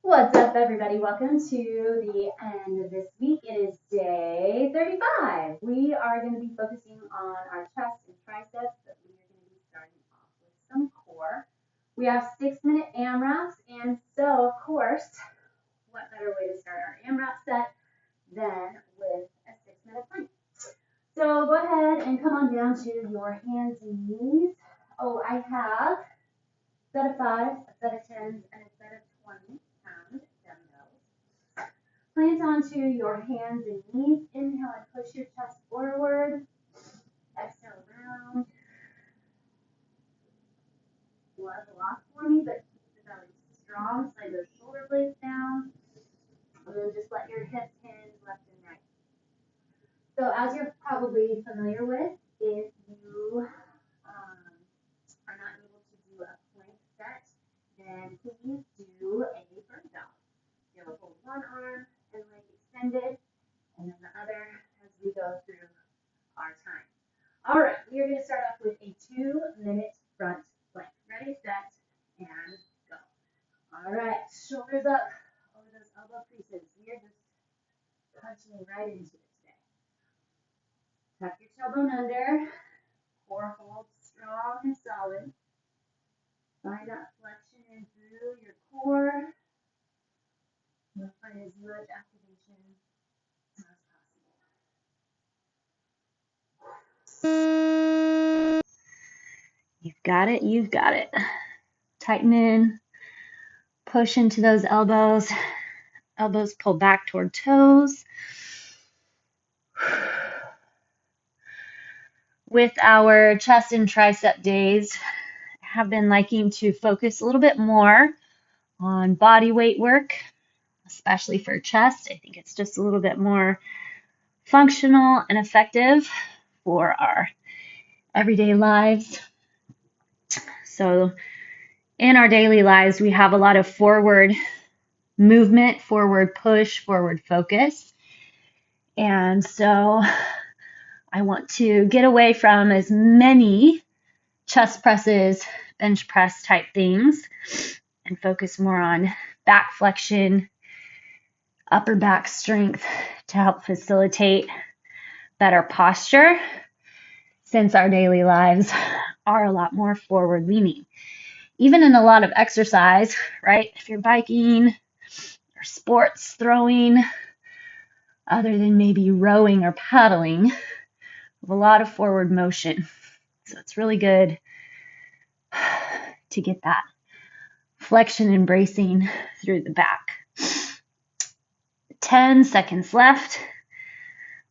What's up, everybody? Welcome to the end of this week. It is day 35. We are going to be focusing on our chest and triceps, but we are going to be starting off with some core. We have 6-minute AMRAPs, and so, of course, what better way to start our AMRAP set than with a 6-minute plank? So go ahead and come on down to your hands and knees. Oh, I have a set of 5s, a set of 10s, and a set of 20-pound dumbbells. Plant onto your hands and knees. Inhale and push your chest forward. Exhale round. Level off for me, but keep the belly strong. Slide those shoulder blades down. And then just let your hips hinge left and right. So as you're probably familiar with, if you are not able to do a plank set, then please do a bird dog. You'll hold one arm and leg extended, and then the other as we go through our time. All right, we are going to start off with a 2-minute front plank. Ready, set, and go. All right, shoulders up over those elbow creases. We are just punching right into it today. Tuck your tailbone under. Core hold strong and solid. Find that flexion in through your core. You'll find as much activation as possible. You've got it, you've got it. Tighten in, push into those elbows. Elbows pull back toward toes. With our chest and tricep days, I have been liking to focus a little bit more on body weight work, especially for chest. I think it's just a little bit more functional and effective for our everyday lives. So in our daily lives, we have a lot of forward movement, forward push, forward focus. And so I want to get away from as many chest presses, bench press type things and focus more on back flexion, upper back strength to help facilitate better posture, since our daily lives are a lot more forward leaning. Even in a lot of exercise, right? If you're biking or sports throwing, other than maybe rowing or paddling, a lot of forward motion. So it's really good to get that flexion and bracing through the back. 10 seconds left.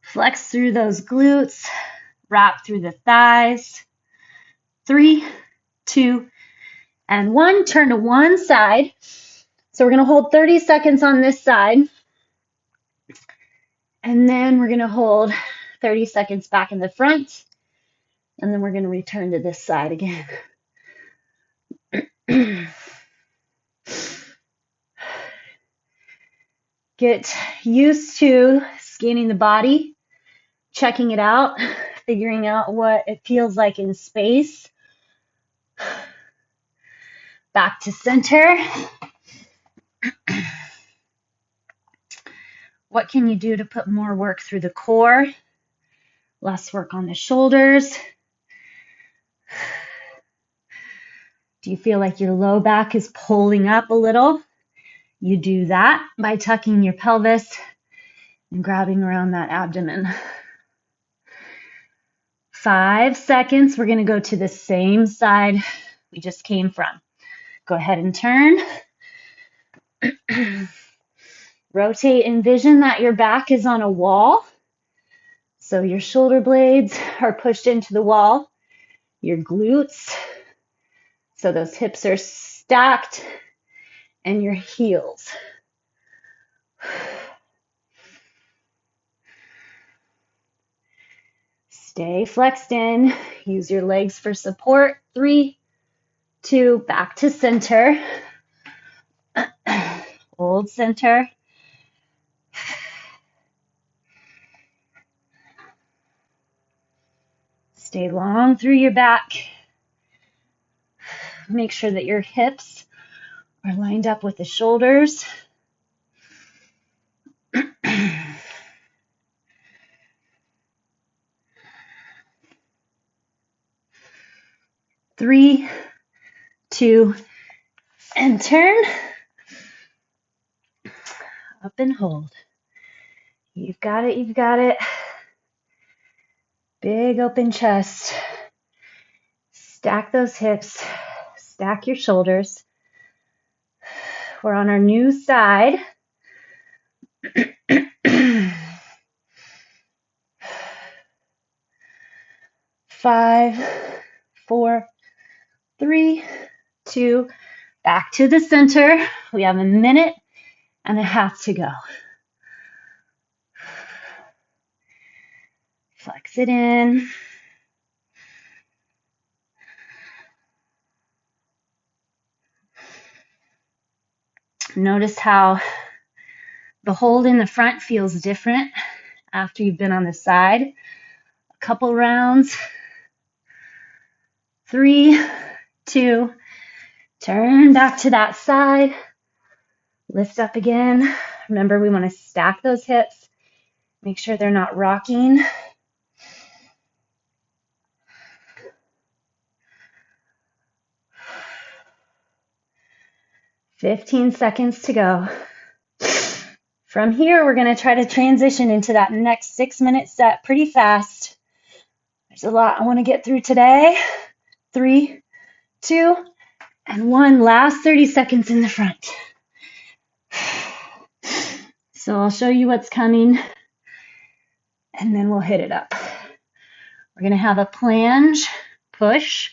Flex through those glutes, wrap through the thighs. 3, 2, and 1. Turn to one side. So we're going to hold 30 seconds on this side. And then we're going to hold 30 seconds back in the front. And then we're going to return to this side again. Get used to scanning the body, checking it out, figuring out what it feels like in space. Back to center. What can you do to put more work through the core? Less work on the shoulders. Do you feel like your low back is pulling up a little? You do that by tucking your pelvis and grabbing around that abdomen. 5 seconds. We're going to go to the same side we just came from. Go ahead and turn. Rotate. Envision that your back is on a wall. So your shoulder blades are pushed into the wall. Your glutes. So those hips are stacked. And your heels. Stay flexed in. Use your legs for support. 3, 2, back to center. Hold center. Stay long through your back. Make sure that your hips We're lined up with the shoulders. 3, 2, and turn. Up and hold. You've got it, you've got it. Big open chest. Stack those hips. Stack your shoulders. We're on our new side. 5, 4, 3, 2, back to the center. We have a minute and a half to go. Flex it in. Notice how the hold in the front feels different after you've been on the side. A couple rounds. 3, 2, turn back to that side. Lift up again. Remember, we want to stack those hips. Make sure they're not rocking. "15 seconds to go." From here, we're going to try to transition into that next 6-minute set pretty fast. There's a lot I want to get through today. 3, 2, and 1. Last 30 seconds in the front. So I'll show you what's coming, and then we'll hit it up. We're going to have a plange push.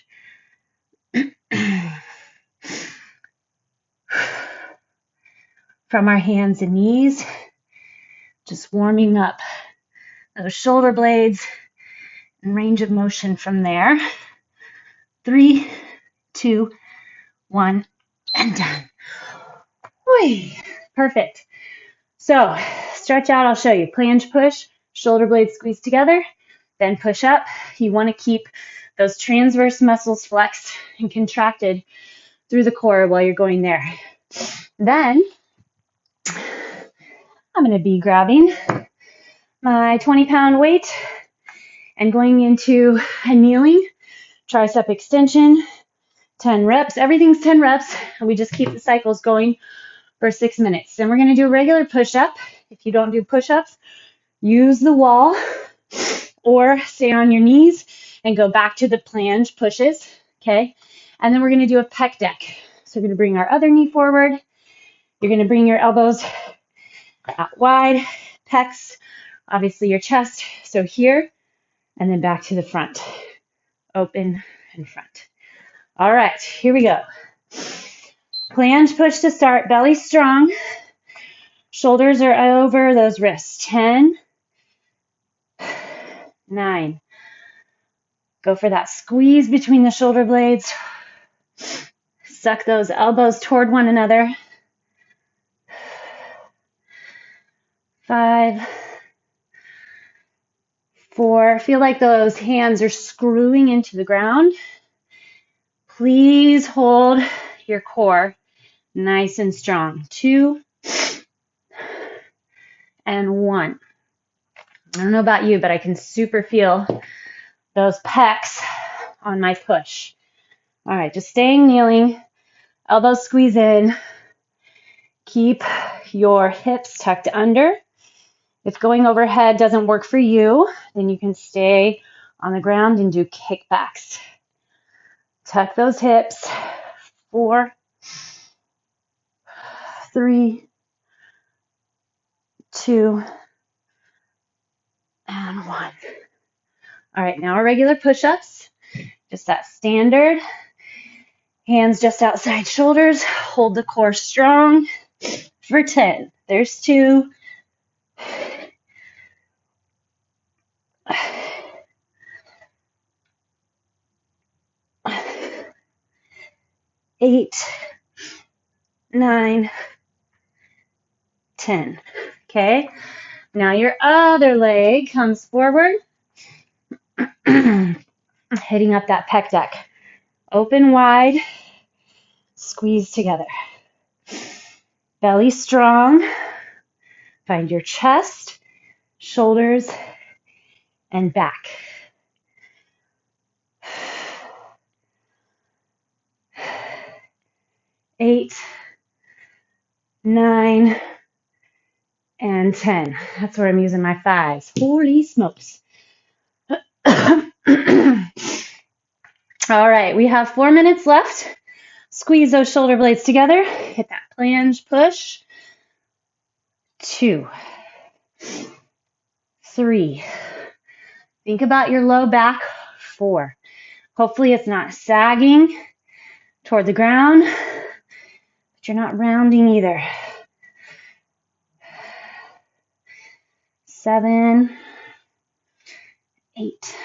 From our hands and knees, just warming up those shoulder blades and range of motion from there. 3, 2, 1, and done. Whee! Perfect. So stretch out, I'll show you. Plange push, shoulder blades squeeze together, then push up. You want to keep those transverse muscles flexed and contracted through the core while you're going there. Then I'm going to be grabbing my 20-pound weight and going into a kneeling tricep extension, 10 reps. Everything's 10 reps, and we just keep the cycles going for 6 minutes. Then we're going to do a regular push-up. If you don't do push-ups, use the wall or stay on your knees and go back to the plange pushes, okay? And then we're going to do a pec deck. So we're going to bring our other knee forward. You're going to bring your elbows out wide, pecs, obviously your chest. So here, and then back to the front. Open and front. All right, here we go. Plange push to start, belly strong. Shoulders are over those wrists. 10, 9. Go for that squeeze between the shoulder blades. Suck those elbows toward one another. 5, 4. Feel like those hands are screwing into the ground. Please hold your core nice and strong. 2 and 1. I don't know about you, but I can super feel those pecs on my push. All right, just staying kneeling, elbows squeeze in. Keep your hips tucked under. If going overhead doesn't work for you, then you can stay on the ground and do kickbacks. Tuck those hips. 4, 3, 2, and 1. All right, now our regular push-ups. Just that standard. Hands just outside shoulders. Hold the core strong for 10. There's 2. 8, 9, 10. Okay, now your other leg comes forward, hitting up that pec deck. Open wide, squeeze together. Belly strong. Find your chest, shoulders, and back. 8, 9, and 10. That's where I'm using my 5s. Holy smokes. All right, we have 4 minutes left. Squeeze those shoulder blades together. Hit that plange push. 2, 3. Think about your low back. 4. Hopefully it's not sagging toward the ground, but you're not rounding either. 7, 8,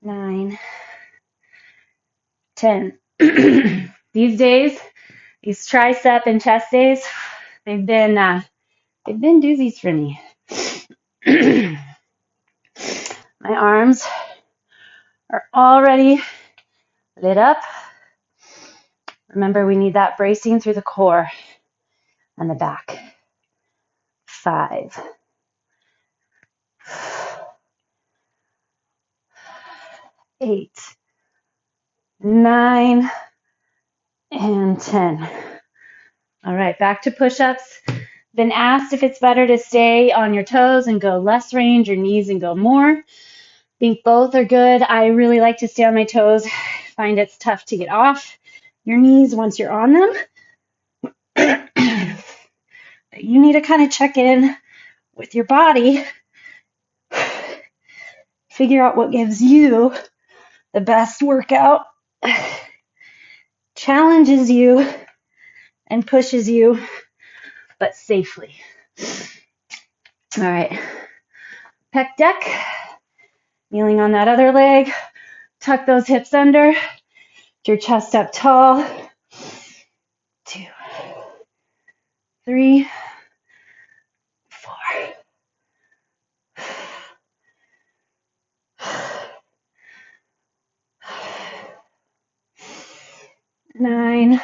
9, 10. These days, these tricep and chest days, they've been doozies for me. My arms are already lit up. Remember, we need that bracing through the core and the back. 5, 8, 9, and 10. All right, back to push-ups. Been asked if it's better to stay on your toes and go less range or knees and go more. Think both are good. I really like to stay on my toes. Find it's tough to get off your knees once you're on them. You need to kind of check in with your body. Figure out what gives you the best workout, challenges you, and pushes you, but safely. All right. Pec deck. Kneeling on that other leg. Tuck those hips under. Get your chest up tall. 2, 3, 4. 9,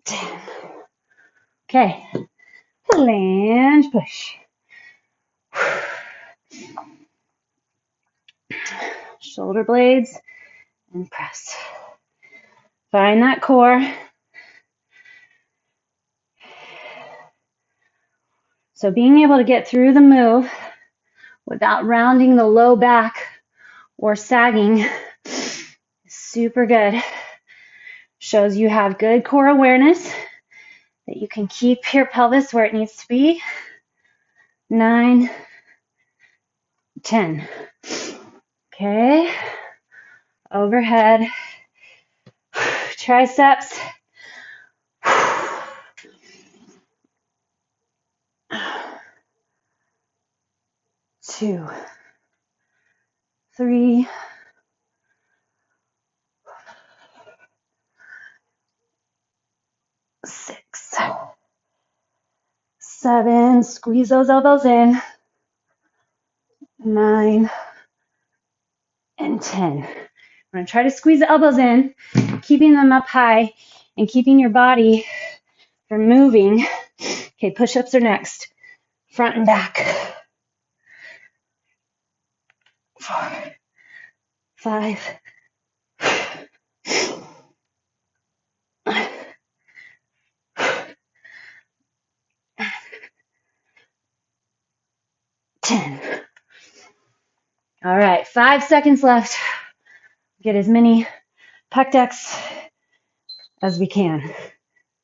10. Okay. Plange push. Shoulder blades and press. Find that core. So being able to get through the move without rounding the low back or sagging is super good. Shows you have good core awareness, that you can keep your pelvis where it needs to be. 9, 10. Okay. Overhead. Triceps. 2, 3, 6, 7. Squeeze those elbows in. 9, and 10. We're going to try to squeeze the elbows in, keeping them up high and keeping your body from moving. Okay, push-ups are next. Front and back. 4, 5, 10. All right, 5 seconds left. Get as many pec decks as we can.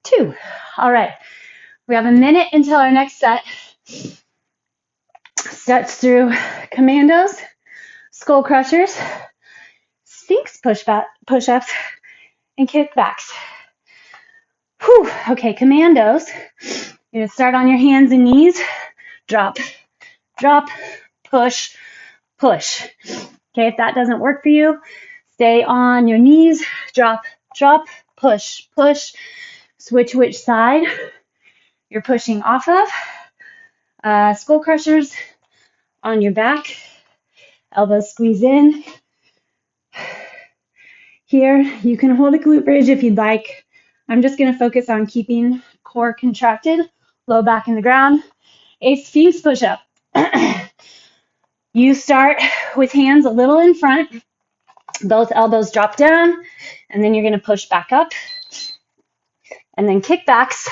2. All right, we have a minute until our next set. Stretch through Commandos, skull crushers, Sphinx push-ups, and kickbacks. Whew. Okay, Commandos. You're going to start on your hands and knees. Drop, drop, push, push. Okay, if that doesn't work for you, stay on your knees. Drop, drop, push, push. Switch which side you're pushing off of. Skull crushers on your back. Elbows squeeze in. Here, you can hold a glute bridge if you'd like, I'm just going to focus on keeping core contracted, low back in the ground. A Sphinx push-up. You start with hands a little in front, both elbows drop down, and then you're going to push back up. And then kickbacks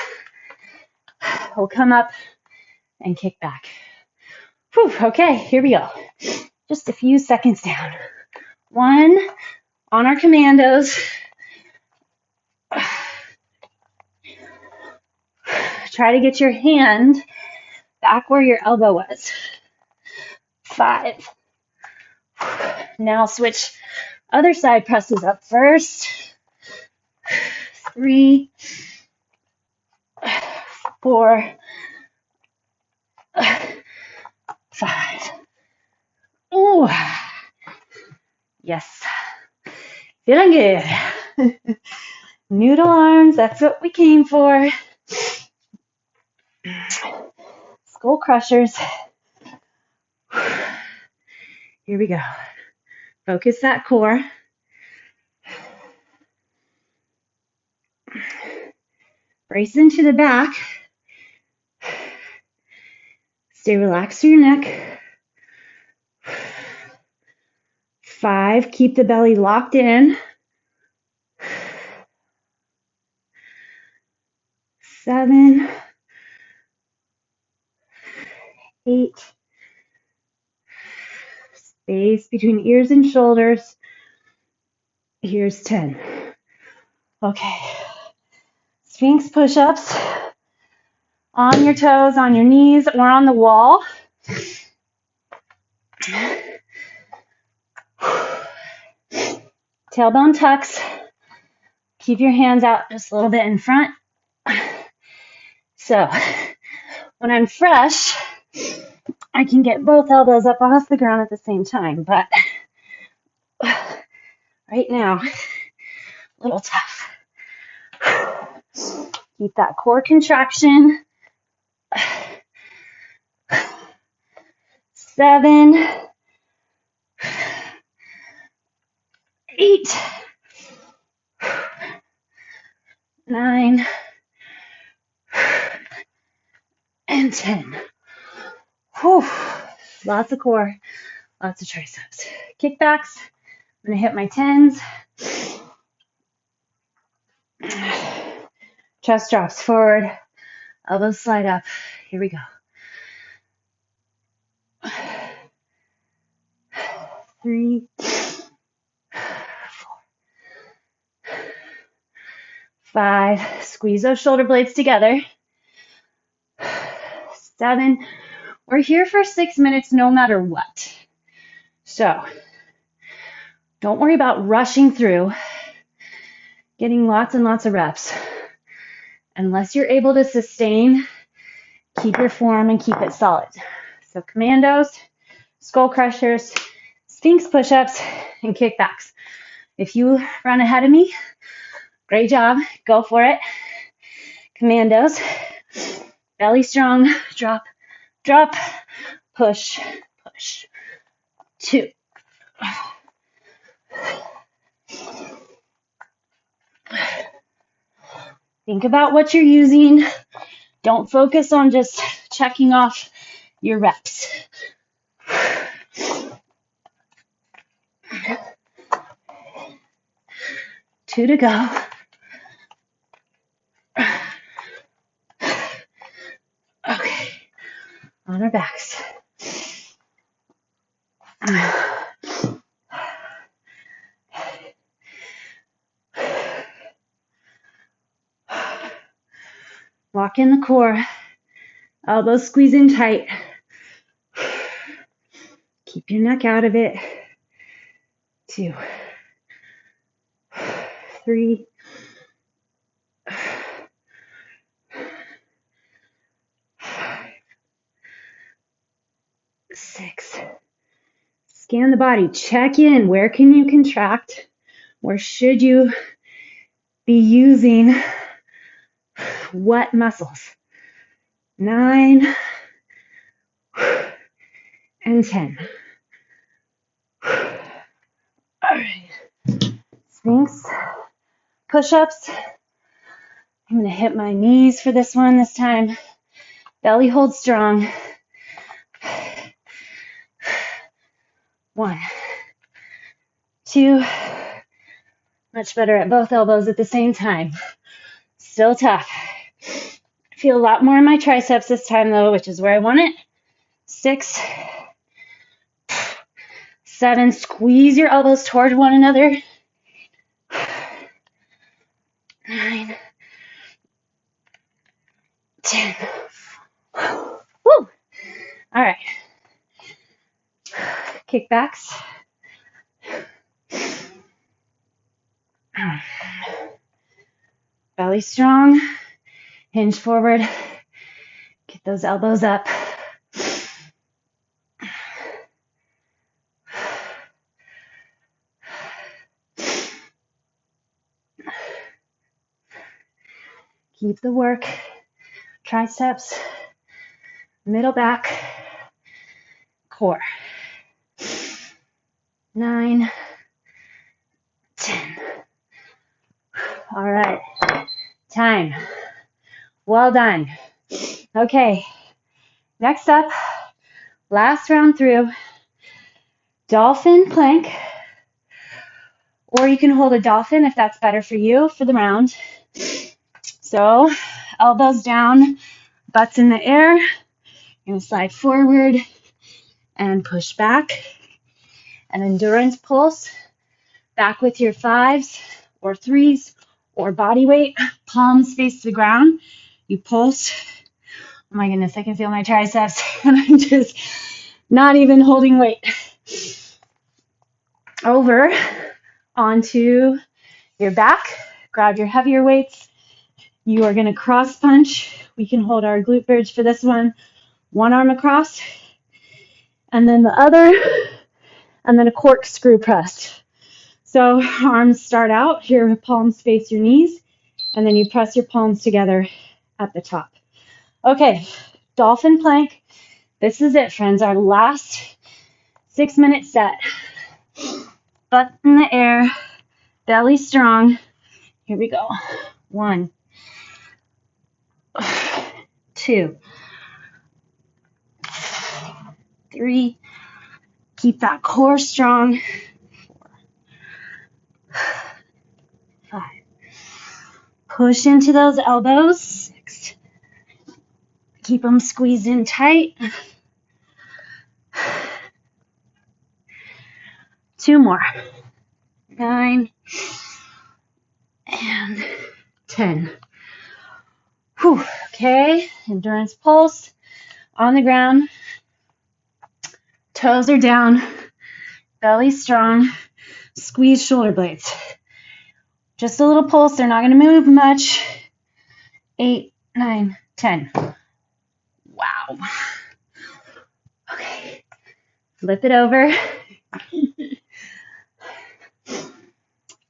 will come up and kick back. Whew, okay, here we go. Just a few seconds down. 1, on our commandos. Try to get your hand back where your elbow was. 5. Now switch other side presses up first. 3, 4, 5. Ooh. Yes. Feeling good. Noodle arms, that's what we came for. Skull crushers. Here we go. Focus that core. Brace into the back. Stay relaxed through your neck. 5, keep the belly locked in. 7, 8, space between ears and shoulders. Here's 10. Okay. Sphinx push-ups on your toes, on your knees, or on the wall. Tailbone tucks. Keep your hands out just a little bit in front. So when I'm fresh, I can get both elbows up off the ground at the same time, but right now, a little tough. Keep that core contraction. 7, 8, 9, and 10. Whew. Lots of core, lots of triceps. Kickbacks. I'm going to hit my 10s. Chest drops forward. Elbows slide up. Here we go. 3, 4, 5. Squeeze those shoulder blades together. 7. We're here for 6 minutes no matter what. So don't worry about rushing through, getting lots and lots of reps. Unless you're able to sustain, keep your form and keep it solid. So commandos, skull crushers, Sphinx push-ups, and kickbacks. If you run ahead of me, great job. Go for it. Commandos, belly strong, drop, drop, push, push. 2. Think about what you're using. Don't focus on just checking off your reps. 2 to go. Okay, on our backs. Lock in the core. Elbows squeeze in tight. Keep your neck out of it. 2, 3, 6. Scan the body. Check in. Where can you contract? Where should you be using what muscles? 9 and 10. All right. Sphinx push-ups. I'm going to hit my knees for this one this time. Belly hold strong. 1, 2. Much better at both elbows at the same time. Still tough. Feel a lot more in my triceps this time though, which is where I want it. 6, 7. Squeeze your elbows toward one another. 9, 10. Woo! All right. Kickbacks. Belly strong. Hinge forward. Get those elbows up. Keep the work. Triceps, middle back, core. 9, 10. All right. Time. Well done. Okay. Next up, last round through, dolphin plank, or you can hold a dolphin if that's better for you for the round. So elbows down, butts in the air. You're going to slide forward and push back. An endurance pulse. Back with your 5s or 3s or body weight. Palms face the ground. You pulse. Oh my goodness, I can feel my triceps. And I'm just not even holding weight. Over onto your back. Grab your heavier weights. You are going to cross punch. We can hold our glute bridge for this one. One arm across. And then the other. And then a corkscrew press. So arms start out here, palms face your knees. And then you press your palms together at the top. Okay, dolphin plank. This is it, friends. Our last 6-minute set. Butt in the air, belly strong. Here we go. 1, 2, 3. Keep that core strong. 4, 5. Push into those elbows. 6. Keep them squeezed in tight. 2 more. 9 and 10. Whew. Okay, endurance pulse on the ground. Toes are down, belly strong. Squeeze shoulder blades. Just a little pulse. They're not going to move much. 8, 9, 10. Wow. Okay. Flip it over.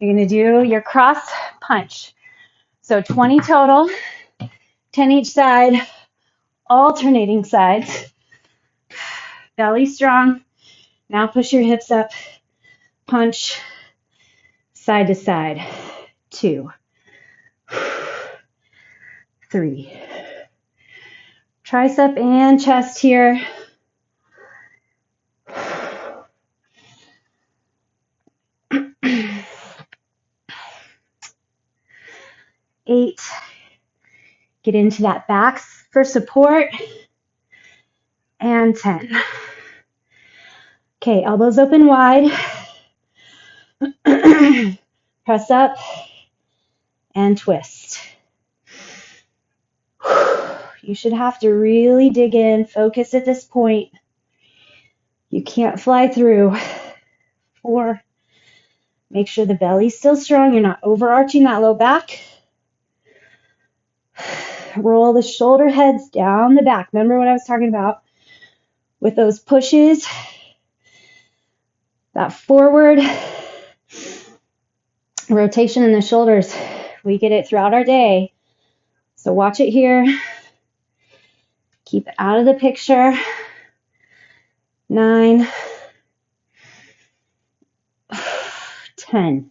You're going to do your cross punch. So 20 total, 10 each side, alternating sides. Belly strong. Now push your hips up. Punch side to side. 2, 3. Tricep and chest here. 8. Get into that back for support. And 10. Okay, elbows open wide. Press up and twist. You should have to really dig in, focus at this point. You can't fly through. 4. Make sure the belly's still strong. You're not overarching that low back. Roll the shoulder heads down the back. Remember what I was talking about with those pushes? That forward rotation in the shoulders. We get it throughout our day. So watch it here. Keep it out of the picture. 9, 10.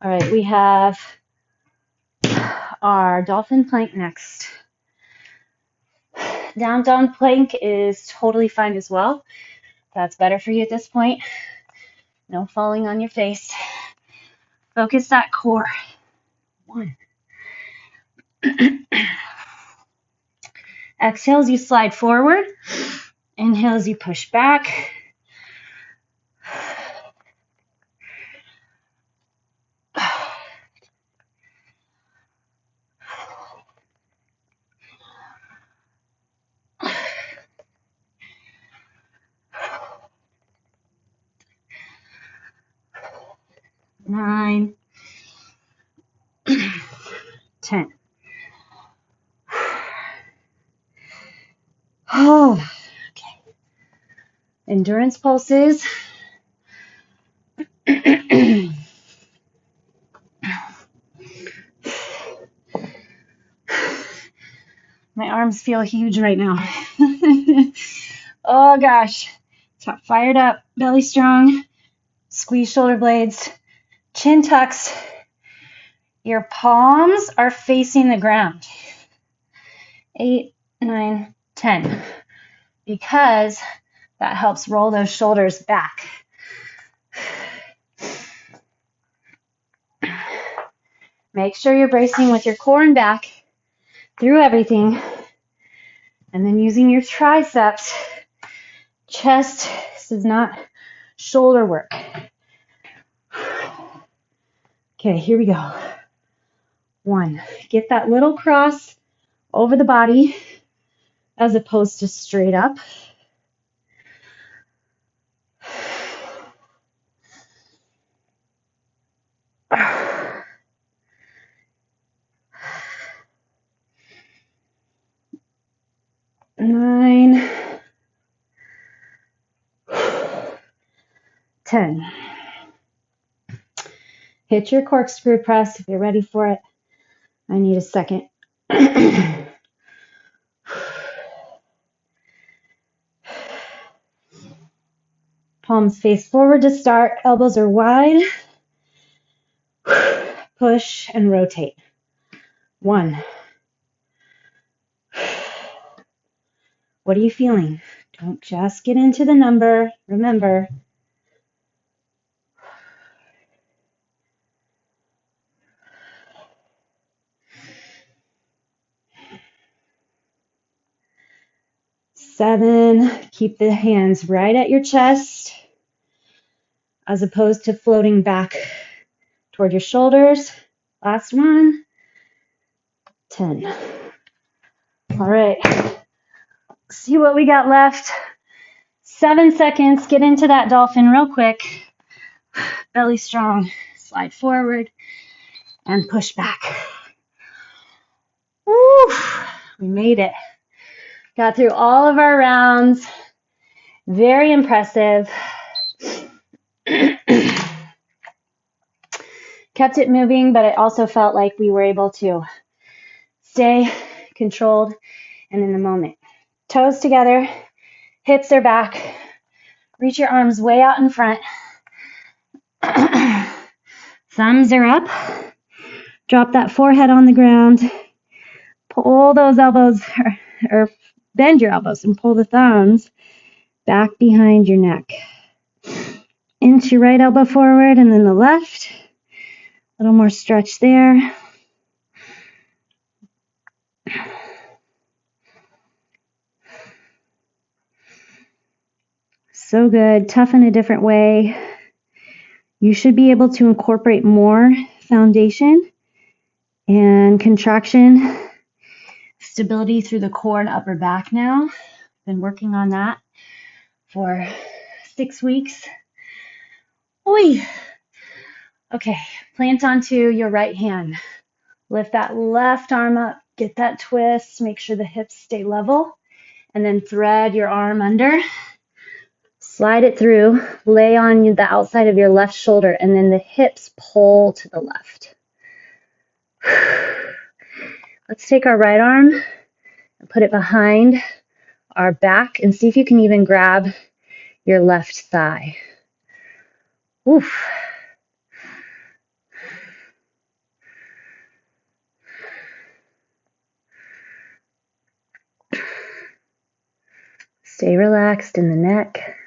All right, we have our dolphin plank next. Down dog plank is totally fine as well. That's better for you at this point. No falling on your face. Focus that core. 1. Exhale as you slide forward. Inhale as you push back. Nine, 10. Oh, okay. Endurance pulses. My arms feel huge right now. Oh gosh. Top fired up, belly strong. Squeeze shoulder blades. Chin tucks. Your palms are facing the ground. 8, 9, 10. Because that helps roll those shoulders back. Make sure you're bracing with your core and back through everything. And then using your triceps. Chest, this is not shoulder work. Okay, here we go. 1, get that little cross over the body as opposed to straight up. 9, 10. Hit your corkscrew press if you're ready for it. I need a second. Palms face forward to start. Elbows are wide. Push and rotate. 1. What are you feeling? Don't just get into the number. Remember. 7, keep the hands right at your chest as opposed to floating back toward your shoulders. Last one. 10. All right. See what we got left. 7 seconds. Get into that dolphin real quick. Belly strong. Slide forward and push back. Woo! We made it. Got through all of our rounds. Very impressive. Kept it moving, but it also felt like we were able to stay controlled and in the moment. Toes together, hips are back. Reach your arms way out in front. Thumbs are up. Drop that forehead on the ground. Pull those elbows, or bend your elbows and pull the thumbs back behind your neck. Inch your right elbow forward and then the left. A little more stretch there. So good. Tough in a different way. You should be able to incorporate more foundation and contraction, stability through the core and upper back now. Been working on that for 6 weeks. Oi. Okay, plant onto your right hand. Lift that left arm up, get that twist, make sure the hips stay level, and then thread your arm under. Slide it through, lay on the outside of your left shoulder, and then the hips pull to the left. Let's take our right arm and put it behind our back and see if you can even grab your left thigh. Oof. Stay relaxed in the neck.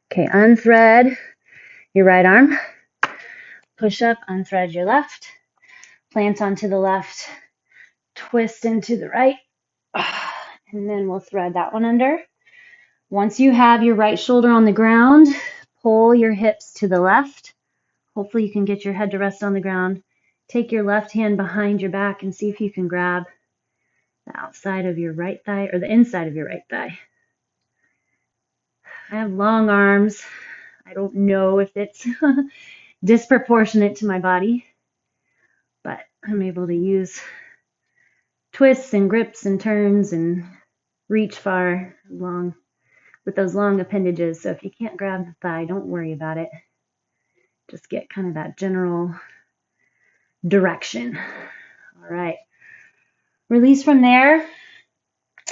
Okay, unthread your right arm. Push up, unthread your left. Plant onto the left. Twist into the right. And then we'll thread that one under. Once you have your right shoulder on the ground, pull your hips to the left. Hopefully you can get your head to rest on the ground. Take your left hand behind your back and see if you can grab the outside of your right thigh or the inside of your right thigh. I have long arms. I don't know if it's disproportionate to my body, but I'm able to use twists and grips and turns and reach far long with those long appendages. So if you can't grab the thigh, don't worry about it. Just get kind of that general direction. All right. Release from there.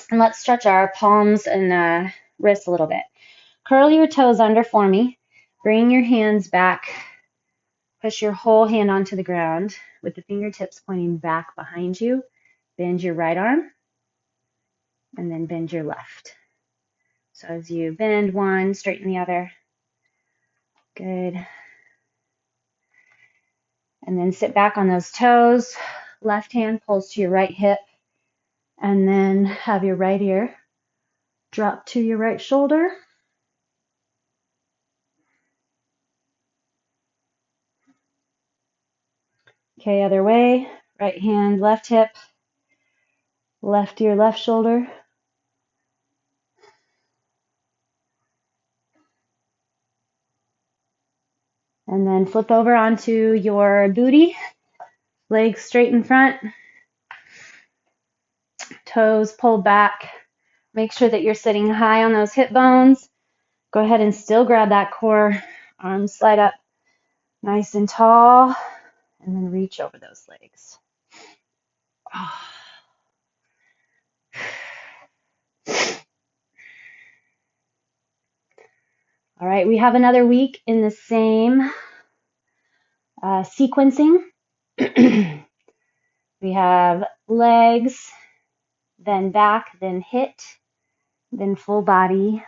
And let's stretch our palms and wrists a little bit. Curl your toes under for me. Bring your hands back. Push your whole hand onto the ground with the fingertips pointing back behind you. Bend your right arm and then bend your left. So as you bend one, straighten the other. Good. And then sit back on those toes. Left hand pulls to your right hip. And then have your right ear drop to your right shoulder. Okay, other way. Right hand, left hip. Left ear, left shoulder. And then flip over onto your booty. Legs straight in front. Toes pulled back. Make sure that you're sitting high on those hip bones. Go ahead and still grab that core. Arms slide up nice and tall. And then reach over those legs. All right, we have another week in the same sequencing. We have legs, then back, then hit, then full body,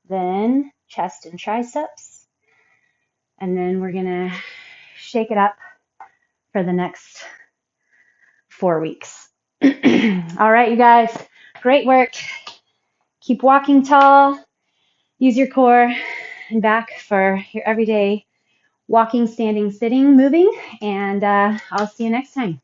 then chest and triceps. And then we're going to shake it up for the next 4 weeks. All right, you guys, great work. Keep walking tall. Use your core and back for your everyday walking, standing, sitting, moving. And I'll see you next time.